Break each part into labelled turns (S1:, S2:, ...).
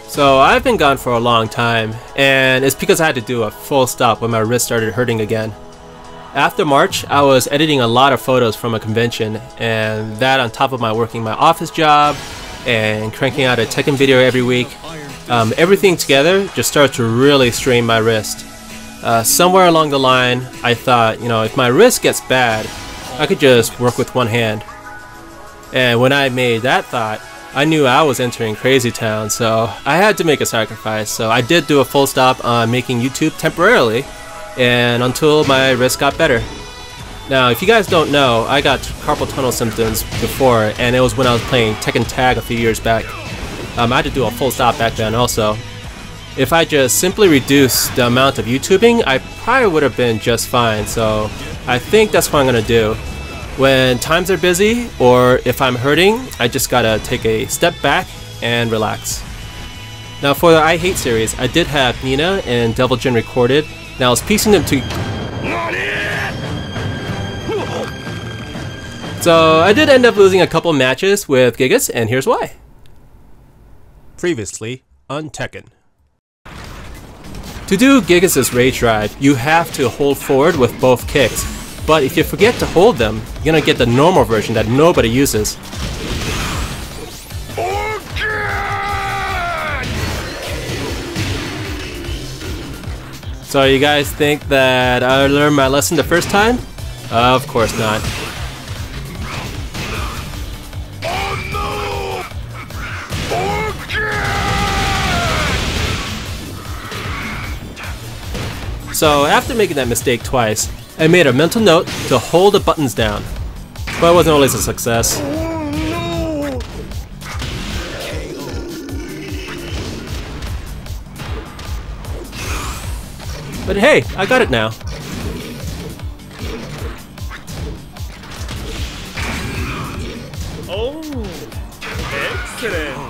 S1: So I've been gone for a long time, and it's because I had to do a full stop when my wrist started hurting again. After March, I was editing a lot of photos from a convention, and that on top of my working my office job and cranking out a Tekken video every week, everything together just started to really strain my wrist. Somewhere along the line, I thought, if my wrist gets bad, I could just work with one hand. And when I made that thought, I knew I was entering crazy town, so I had to make a sacrifice. So I did do a full stop on making YouTube temporarily, and until my wrist got better. Now, if you guys don't know, I got carpal tunnel symptoms before, and it was when I was playing Tekken Tag a few years back. I had to do a full stop back then also. If I just simply reduced the amount of YouTubing, I probably would have been just fine, so I think that's what I'm gonna do. When times are busy, or if I'm hurting, I just gotta take a step back and relax. Now for the I Hate series, I did have Nina and Devil Jin recorded. Now I was piecing them to... So I did end up losing a couple matches with Gigas, and here's why. Previously on Tekken. To do Gigas' Rage Drive, you have to hold forward with both kicks. But if you forget to hold them, you're gonna get the normal version that nobody uses. So you guys think that I learned my lesson the first time? Of course not. So after making that mistake twice, I made a mental note to hold the buttons down, but it wasn't always a success. But hey, I got it now.
S2: Oh, excellent.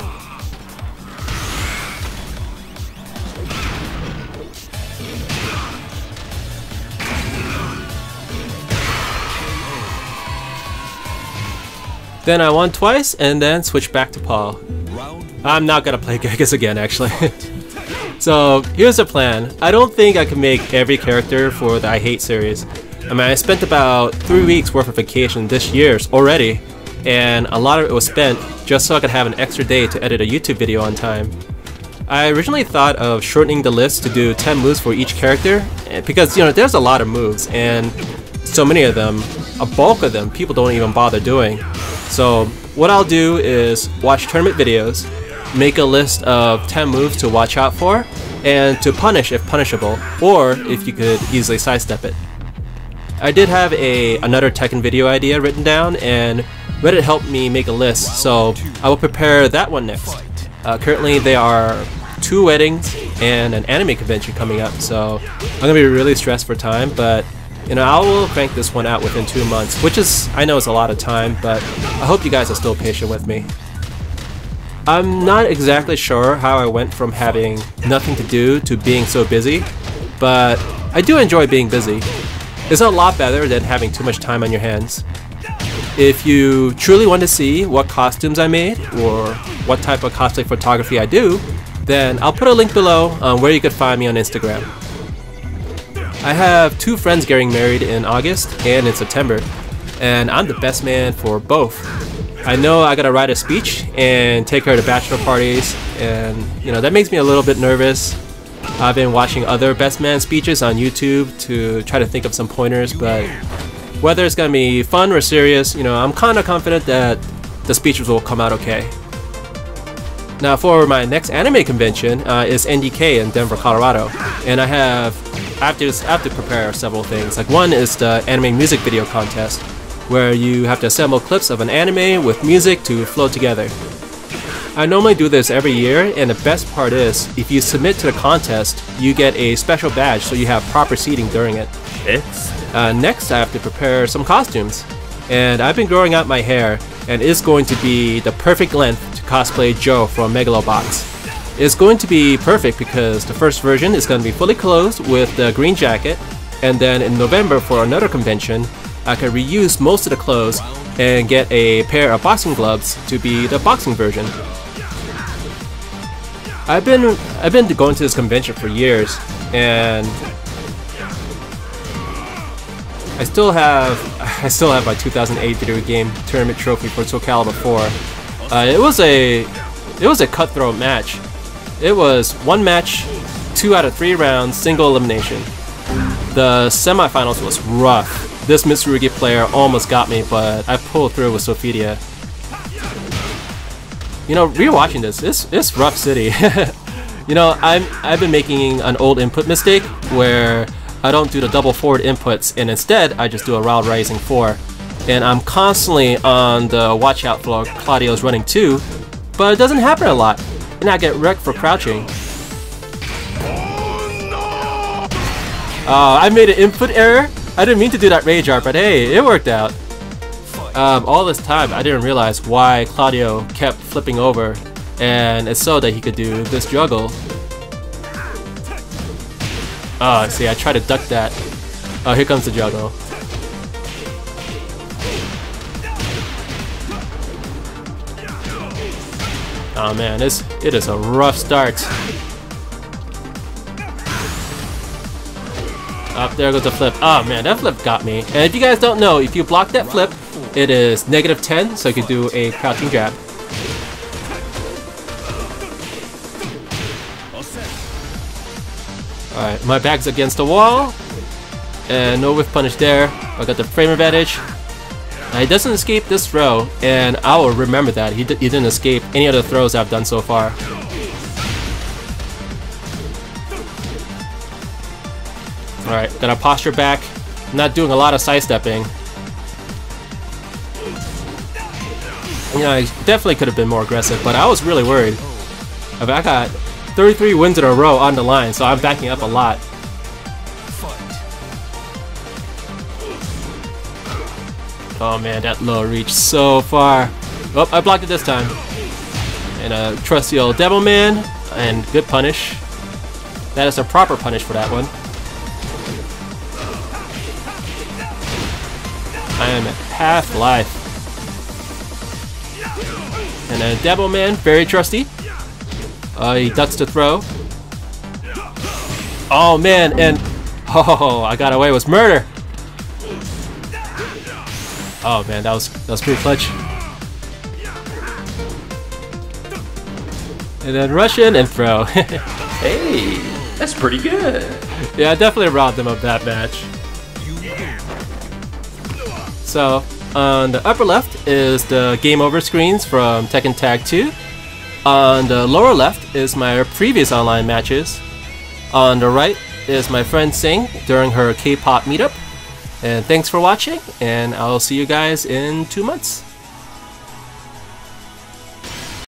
S1: Then I won twice, and then switched back to Paul. I'm not gonna play Gigas again, actually. So here's the plan. I don't think I can make every character for the I Hate series. I spent about 3 weeks worth of vacation this year already, and a lot of it was spent just so I could have an extra day to edit a YouTube video on time. I originally thought of shortening the list to do 10 moves for each character, because there's a lot of moves, and so many of them, a bulk of them, people don't even bother doing. So what I'll do is watch tournament videos, make a list of 10 moves to watch out for, and to punish if punishable, or if you could easily sidestep it. I did have another Tekken video idea written down, and Reddit helped me make a list, so I will prepare that one next. Currently there are 2 weddings and an anime convention coming up, so I'm gonna be really stressed for time, but I will crank this one out within 2 months, which I know is a lot of time, but I hope you guys are still patient with me. I'm not exactly sure how I went from having nothing to do to being so busy, but I do enjoy being busy. It's a lot better than having too much time on your hands. If you truly want to see what costumes I made, or what type of cosplay photography I do, then I'll put a link below on where you could find me on Instagram. I have 2 friends getting married in August and in September, and I'm the best man for both. I know I gotta write a speech and take her to bachelor parties, and that makes me a little bit nervous. I've been watching other best man speeches on YouTube to try to think of some pointers, but whether it's gonna be fun or serious, I'm kinda confident that the speeches will come out okay. Now for my next anime convention is NDK in Denver, Colorado, and I have to prepare several things. Like, one is the anime music video contest, where you have to assemble clips of an anime with music to flow together. I normally do this every year, and the best part is, if you submit to the contest, you get a special badge so you have proper seating during it. Next, I have to prepare some costumes. And I've been growing out my hair, and it's going to be the perfect length to cosplay Joe from Megalobox. It's going to be perfect because the first version is going to be fully clothed with the green jacket, and then in November for another convention, I can reuse most of the clothes and get a pair of boxing gloves to be the boxing version. I've been going to this convention for years, and I still have my 2008 video game tournament trophy for Soul Calibur 4. It was a cutthroat match. It was one match, 2 out of 3 rounds, single elimination. The semifinals was rough. This Mitsurugi player almost got me, but I pulled through with Sophidia. You know, rewatching this, it's rough city. You know, I've been making an old input mistake where I don't do the double forward inputs, and instead I just do a Wild Rising 4. And I'm constantly on the watch out for Claudio's running 2, but it doesn't happen a lot, and I get wrecked for crouching. I made an input error. I didn't mean to do that rage art, but hey, it worked out. All this time, I didn't realize why Claudio kept flipping over, and it's so that he could do this juggle. Oh, see, I tried to duck that. Oh, here comes the juggle. Oh man, it is a rough start. Up there goes the flip. Oh man, that flip got me. And if you guys don't know, if you block that flip, it is -10, so you can do a crouching jab. Alright, my back's against the wall. And no whiff punish there. I got the frame advantage. Now, he doesn't escape this throw, and I will remember that. He didn't escape any of the throws I've done so far. Alright, got a posture back. Not doing a lot of sidestepping. You know, I definitely could have been more aggressive, but I was really worried. I mean, I got 33 wins in a row on the line, so I'm backing up a lot. Oh man, that low reach so far. Oh, I blocked it this time. And a trusty old Devil Man, and good punish. That is a proper punish for that one. I am at half life. And then Devil Man, very trusty. He ducks the throw. Oh man, and oh, I got away with murder. Oh man, that was pretty clutch. And then rush in and throw.
S3: Hey, that's pretty good.
S1: Yeah, I definitely robbed them of that match. So, on the upper left is the game over screens from Tekken Tag 2. On the lower left is my previous online matches. On the right is my friend Sing during her K-pop meetup. And thanks for watching, and I'll see you guys in 2 months.